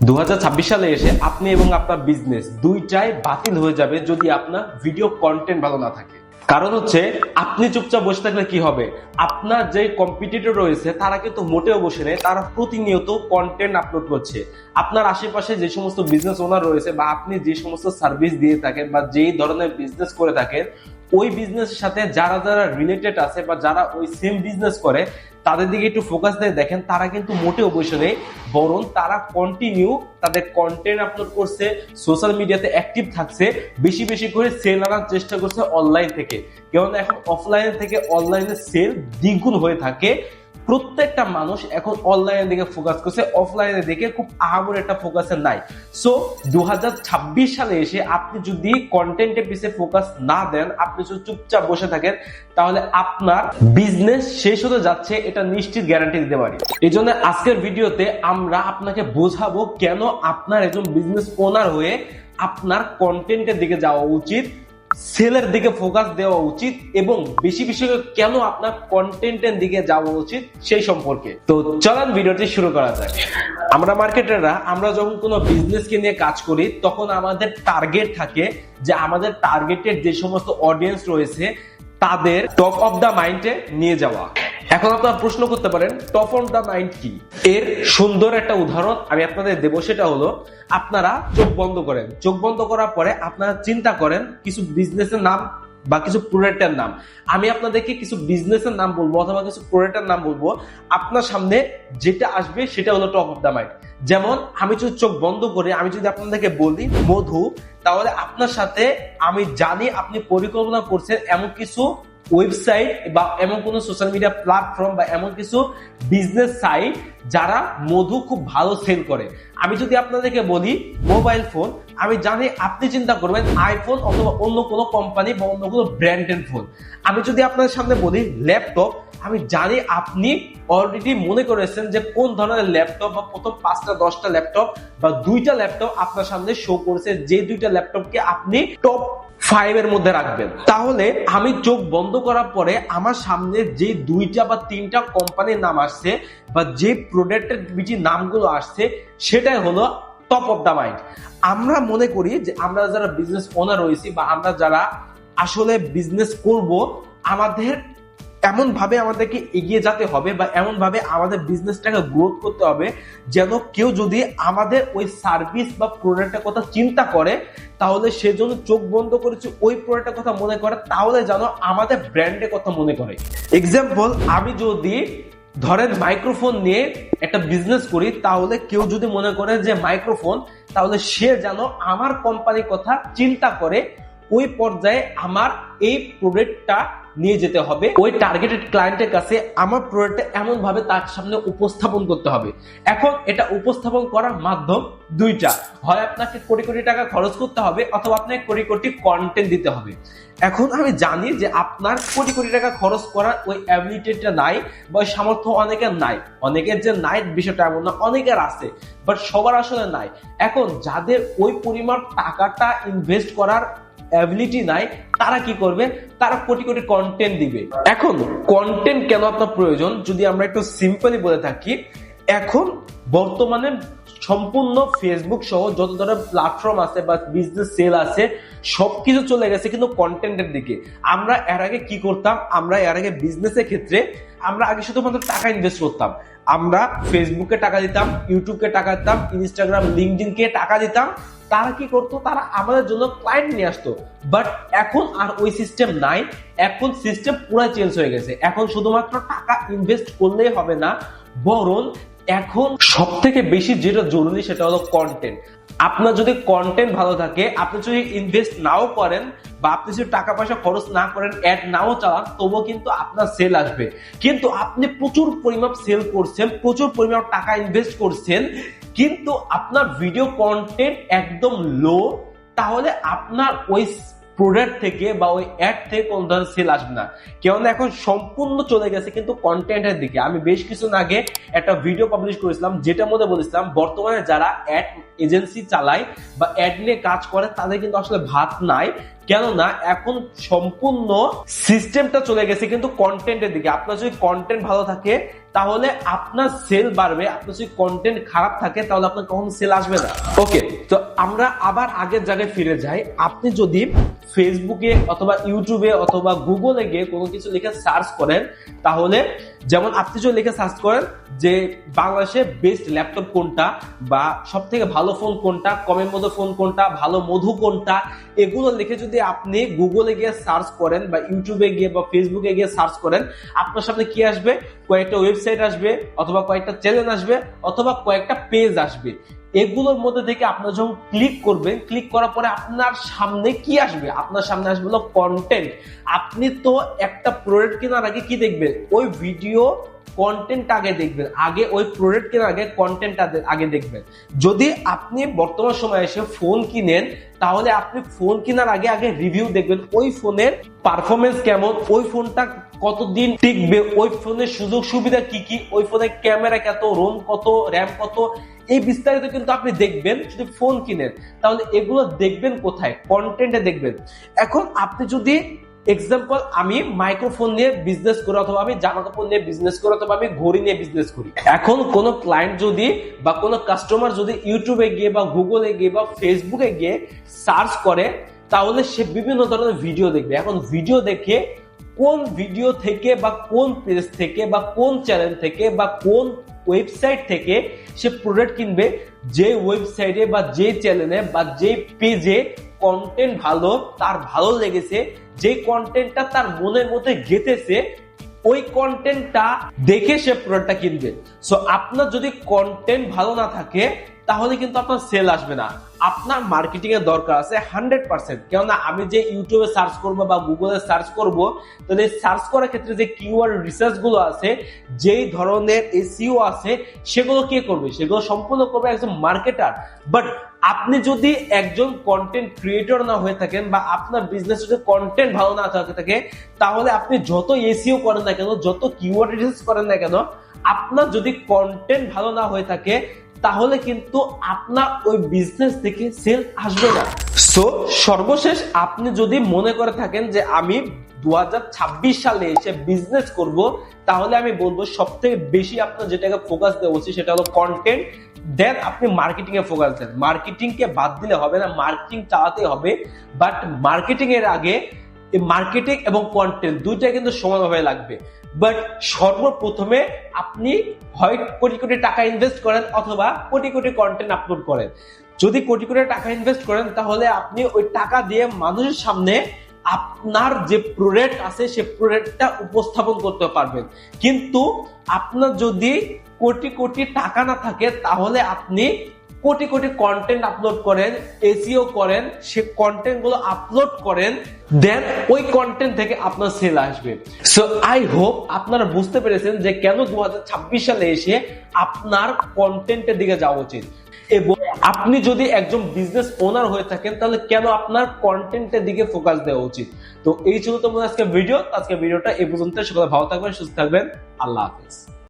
2026 সালে এসে আপনি এবং আপনার বিজনেস দুইটাই বাতিল হয়ে যাবে যদি আপনার ভিডিও কন্টেন্ট ভালো না থাকে। কারণ হচ্ছে আপনি চুপচাপ বসে থাকলে কি হবে, আপনার যে কম্পিটিটর রয়েছে তারা কিন্তু মোটেও বসে নেই, তারা প্রতিনিয়ত কন্টেন্ট আপলোড করছে। আপনার আশেপাশে যে সমস্ত বিজনেস ওনার রয়েছে বা আপনি যে সমস্ত সার্ভিস দিয়ে থাকেন বা যেই ধরনের বিজনেস করে থাকেন, ওই বিজনেসের সাথে যারা যারা রিলেটেড আছে বা যারা ওই সেম বিজনেস করে তাদের দিকে একটু ফোকাস দিয়ে দেখেন, তারা কিন্তু মোটেও বসে নেই, বরং তারা কন্টিনিউ তাদের কন্টেন্ট আপলোড করছে, সোশ্যাল মিডিয়াতে অ্যাক্টিভ থাকছে, বেশি বেশি করে সেল আনার চেষ্টা করছে অনলাইন থেকে। কেননা এখন অফলাইন থেকে অনলাইনে সেল দ্বিগুণ হয়ে থাকে। প্রত্যেকটা মানুষ এখন অনলাইনের দিকে ফোকাস করছে, অফলাইনের দিকে খুব আহামরি একটা ফোকাসে নাই। সো 2026 সালে এসে আপনি যদি কন্টেন্টের পিছে ফোকাস না দেন, আপনি যদি চুপচাপ বসে থাকেন, তাহলে আপনার বিজনেস শেষ হতে যাচ্ছে, এটা নিশ্চিত গ্যারান্টি দিতে পারি। এই জন্য আজকের ভিডিওতে আমরা আপনাকে বোঝাবো কেন আপনার একজন বিজনেস ওনার হয়ে আপনার কন্টেন্টের দিকে যাওয়া উচিত, সেলের দিকে ফোকাস দেওয়া উচিত এবং বেশি বেশি কেন আপনার কন্টেন্টের দিকে যাওয়া উচিত সেই সম্পর্কে। তো চলেন ভিডিওটি শুরু করা যাক। আমরা মার্কেটাররা আমরা যখন কোনো বিজনেসকে নিয়ে কাজ করি তখন আমাদের টার্গেট থাকে যে আমাদের টার্গেটের যে সমস্ত অডিয়েন্স রয়েছে তাদের টপ অফ দা মাইন্ডে নিয়ে যাওয়া। এখন আপনারা প্রশ্ন করতে পারেন টপ অফ দা মাইন্ড কি? এর সুন্দর একটা উদাহরণ আমি আপনাদের দেব, সেটা হলো আপনারা চোখ বন্ধ করেন, চোখ বন্ধ করার পরে আপনারা চিন্তা করেন কিছু বিজনেসের নাম বা কিছু প্রোডাক্টের নাম। আমি আপনাদেরকে কিছু বিজনেসের নাম বলবো অথবা কিছু প্রোডাক্টের নাম বলবো, আপনার সামনে যেটা আসবে সেটা হলো টপ অফ দা মাইন্ড। যেমন আমি যদি চোখ বন্ধ করে আমি যদি আপনাদেরকে বলি মধু, তাহলে আপনার সাথে আমি জানি আপনি পরিকল্পনা করছেন এমন কিছু ওয়েবসাইট বা এমন কোন সোশ্যাল মিডিয়া প্ল্যাটফর্ম বা এমন কিছু বিজনেস সাইট যারা মধু খুব ভালো সেল করে। আমি যদি আপনাদেরকে বলি মোবাইল ফোন, আমি জানি আপনি চিন্তা করবেন আইফোন অথবা অন্য কোনো কোম্পানি বা অন্য কোনো ব্র্যান্ডেড ফোন। আমি যদি আপনাদের সামনে বলি ল্যাপটপ, আমি জানি আপনি অলরেডি মনে করেছেন যে কোন ধরনের ল্যাপটপ বা প্রথম 5টা 10টা ল্যাপটপ বা 2টা ল্যাপটপ আপনার সামনে শো করেছে, যে 2টা ল্যাপটপকে আপনি টপ 5 এর মধ্যে রাখবেন। তাহলে আমি চোখ বন্ধ করার পরে আমার সামনে যে 2টা বা 3টা কোম্পানির নাম আসছে বা যে প্রোডাক্টের বিচি নামগুলো আসছে সেটাই হলো টপ অফ দা মাইন্ড। আমরা মনে করি যে আমরা যারা বিজনেস ওনার রয়েছি বা আমরা যারা আসলে বিজনেস করব, আমাদের এমন ভাবে আমাদেরকে এগিয়ে যেতে হবে বা এমন ভাবে আমাদের বিজনেসটাকে গ্রোথ করতে হবে যেন কেউ যদি আমাদের ওই সার্ভিস বা প্রোডাক্টের কথা চিন্তা করে তাহলে সে যেন চোখ বন্ধ করেছে ওই প্রোডাক্টের কথা মনে করে, তাহলে যেন আমাদের ব্র্যান্ডের কথা মনে করে। এক্সাম্পল, আমি যদি ধরেন মাইক্রোফোন নিয়ে একটা বিজনেস করি, তাহলে কেউ যদি মনে করে যে মাইক্রোফোন, তাহলে সে যেন আমার কোম্পানির কথা চিন্তা করে ওই পর্যায়ে আমার এই প্রোডাক্টটা নিয়ে যেতে হবে ওই টার্গেটেড ক্লায়েন্টের কাছে। আমার প্রোডাক্টটা এমন ভাবে তার সামনে উপস্থাপন করতে হবে। এখন এটা উপস্থাপন করার মাধ্যম দুইটা, হয় আপনাকে কোটি কোটি টাকা খরচ করতে হবে অথবা আপনাকে কোটি কোটি কন্টেন্ট দিতে হবে। এখন আমি জানি যে আপনার কোটি কোটি টাকা খরচ করার ওই অ্যাবিলিটিটা নাই বা ওই সামর্থ্য অনেকের নাই। অনেকের যে নাই বিষয়টা এমন না, অনেকের আছে, বাট সবার আসলে নাই। এখন যাদের ওই পরিমাণ টাকাটা ইনভেস্ট করার অ্যাবিলিটি নাই, তারা কি করবে? তারা কোটি কোটি কন্টেন্ট দিবে। এখন কন্টেন্ট কেন আপনার প্রয়োজন যদি আমরা একটু সিম্পলি বলে থাকি, এখন বর্তমানে সম্পূর্ণ ফেসবুক সহ যত ধরনের প্ল্যাটফর্ম আছে বা বিজনেস সেল আছে সবকিছু চলে গেছে কিন্তু কন্টেন্টের দিকে। আমরা এর আগে কি করতাম? আমরা এর আগে বিজনেসের ক্ষেত্রে আমরা আগে শুধুমাত্র টাকা ইনভেস্ট করতাম। আমরা ফেসবুকে টাকা দিতাম, ইউটিউবকে টাকা দিতাম, ইনস্টাগ্রাম লিঙ্কডইনকে টাকা দিতাম। তারা কি করতো? তারা আমাদের জন্য ক্লায়েন্ট নিয়ে আসতো। বাট এখন আর ওই সিস্টেম নাই, এখন সিস্টেম পুরো চেঞ্জ হয়ে গেছে। এখন শুধুমাত্র টাকা ইনভেস্ট করলেই হবে না, বরং এখন সব থেকে বেশি যেটা জরুরি সেটা হলো কন্টেন্ট। আপনার যদি কন্টেন্ট ভালো থাকে, আপনি যদি ইনভেস্ট নাও করেন বা আপনি যদি টাকা পয়সা খরচ না করেন, অ্যাড নাও চালান, তবুও কিন্তু আপনার সেল আসবে। কিন্তু আপনি প্রচুর পরিমাণ সেল করছেন, প্রচুর পরিমাণ টাকা ইনভেস্ট করছেন, কিন্তু আপনার ভিডিও কন্টেন্ট একদম লো, তাহলে আপনার ওই প্রোডাক্ট থেকে বা ওই অ্যাড থেকে কোন ধরনের সেল আসবে না। কেননা এখন সম্পূর্ণ চলে গেছে কিন্তু কন্টেন্টের দিকে। আমি বেশ কিছুদিন আগে একটা ভিডিও পাবলিশ করেছিলাম যেটার মধ্যে বলেছিলাম বর্তমানে যারা অ্যাড এজেন্সি চালায় বা অ্যাড নিয়ে কাজ করে তাদের কিন্তু আসলে ভাত নাই। কেননা এখন সম্পূর্ণ সিস্টেমটা চলে গেছে কিন্তু কন্টেন্টের দিকে। আপনার যদি কন্টেন্ট ভালো থাকে তাহলে আপনার সেল বাড়বে। আপনার যদি কন্টেন্ট খারাপ থাকে তাহলে আপনার কখনো সেল আসবে না। ওকে, তো আমরা আবার আগের জায়গায় ফিরে যাই। আপনি যদি ফেসবুকে অথবা ইউটিউবে অথবা গুগলে গিয়ে কোনো কিছু লিখে সার্চ করেন, তাহলে যেমন আপনি যদি লিখে সার্চ করেন যে বাংলাদেশে বেস্ট ল্যাপটপ কোনটা বা সব থেকে ভালো ফোন কোনটা, কমের মধ্যে ফোন কোনটা, ভালো মধু কোনটা, এগুলো লিখে যদি আপনি গুগলে গিয়ে সার্চ করেন বা ইউটিউবে গিয়ে বা ফেসবুকে গিয়ে সার্চ করেন, আপনার সামনে কি আসবে? কয়েকটা ওয়েবসাইট আসবে অথবা কয়েকটা চ্যানেল আসবে অথবা কয়েকটা পেজ আসবে। এগুলোর মধ্যে থেকে আপনারা যখন ক্লিক করবেন, ক্লিক করার পরে আপনার সামনে কি আসবে? আপনার সামনে আসবে হলো কন্টেন্ট। আপনি তো একটা প্রোডাক্ট কেনার আগে কি দেখবেন? ওই ভিডিও কন্টেন্ট আগে দেখবেন, আগে ওই প্রোডাক্ট কেনার আগে কন্টেন্ট আগে দেখবেন। যদি আপনি বর্তমান সময়ে এসে ফোন কিনেন, তাহলে আপনি ফোন কেনার আগে আগে রিভিউ দেখবেন, ওই ফোনের পারফরমেন্স কেমন, ওই ফোনটা কতদিন টিকবে, ওই ফোনের সুযোগ সুবিধা কি কি, ওই ফোনের ক্যামেরা কত, রোম কত, র্যাম কত, এই বিস্তারিত কিন্তু আপনি দেখবেন যদি ফোন কিনেন। তাহলে এগুলো দেখবেন কোথায়? কন্টেন্টে দেখবেন। এখন আপনি যদি এক্সাম্পল, আমি মাইক্রোফোন নিয়ে বিজনেস করি অথবা আমি জামা কাপড় নিয়ে বিজনেস করি অথবা আমি ঘড়ি নিয়ে বিজনেস করি। এখন কোন ক্লায়েন্ট যদি বা কোন কাস্টমার যদি ইউটিউবে গিয়ে বা গুগলে গিয়ে বা ফেসবুকে গিয়ে সার্চ করে, তাহলে সে বিভিন্ন ধরনের ভিডিও দেখবে। এখন ভিডিও দেখে কোন ভিডিও থেকে বা কোন পেজ থেকে বা কোন চ্যানেল থেকে বা কোন ওয়েবসাইট থেকে সে প্রোডাক্ট কিনবে, যে ওয়েবসাইটে বা যে চ্যানেলে বা যে পেজে কন্টেন্ট ভালো, তার ভালো লেগেছে, যে কন্টেন্টটা তার মনের মধ্যে গেঁথেছে, ওই কন্টেন্টটা দেখে সে প্রোডাক্টটা কিনবে। সো আপনার যদি কন্টেন্ট ভালো না থাকে তাহলে কিন্তু আপনার সেল আসবে না। আপনার মার্কেটিং এর দরকার আছে 100%। কেননা আমি যে ইউটিউবে সার্চ করবো বা গুগলে সার্চ করবো, তাহলে সার্চ করার ক্ষেত্রে যে কিওয়ার্ড রিসার্চ গুলো আছে, যেই ধরনের এসইও আছে, সেগুলো কে করবে? সেগুলো সম্পূর্ণ করবে একজন মার্কেটার। বাট আপনি যদি একজন কন্টেন্ট ক্রিয়েটর না হয়ে থাকেন বা আপনার বিজনেস যদি কন্টেন্ট ভালো না থাকে, তাহলে আপনি যত এসইও করেন না কেন, যত কিওয়ার্ড রিসার্চ করেন না কেন, আপনার যদি কন্টেন্ট ভালো না হয়ে থাকে তাহলে কিন্তু আপনার ওই বিজনেস থেকে সেল আসবে না। সো সর্বশেষ, আপনি যদি মনে করে থাকেন যে আমি 2026 সালে এসে বিজনেস করব, তাহলে আমি বলবো সব থেকে বেশি আপনার যেটাকে ফোকাস দেওয়া উচিত সেটা হলো কন্টেন্ট। দেন আপনি মার্কেটিং এ ফোকাস দেন। মার্কেটিং কে বাদ দিলে হবে না, মার্কেটিং চালাতে হবে। বাট মার্কেটিং এর আগে মার্কেটিং এবং কন্টেন্ট দুইটা কিন্তু সমানভাবে লাগবে। বাট সর্বপ্রথমে আপনি হয় কোটি কোটি টাকা ইনভেস্ট করেন অথবা কোটি কোটি কন্টেন্ট আপলোড করেন। যদি কোটি কোটি টাকা ইনভেস্ট করেন তাহলে আপনি ওই টাকা দিয়ে মানুষের সামনে আপনার যে প্রোডাক্ট আছে সে প্রোডাক্টটা উপস্থাপন করতে পারবেন। কিন্তু আপনার যদি কোটি কোটি টাকা না থাকে তাহলে আপনি কোটি কোটি কন্টেন্ট আপলোড করেন, এসইও করেন, সে কন্টেন্ট গুলো আপলোড করেন, দেন ওই কন্টেন্ট থেকে আপনার সেল আসবে। সো আই হোপ আপনারা বুঝতে পেরেছেন যে কেন 2026 সালে এসে আপনার কন্টেন্টের দিকে যাওয়া উচিত। এবং আপনি যদি একজন বিজনেস ওনার হয়ে থাকেন তাহলে কেন আপনার কন্টেন্টের দিকে ফোকাস দেওয়া উচিত। তো এই ছিল তোমাদের আজকে ভিডিও। আজকে ভিডিওটা এই পর্যন্ত। সকলে ভালো থাকবেন, সুস্থ থাকবেন। আল্লাহ হাফেজ।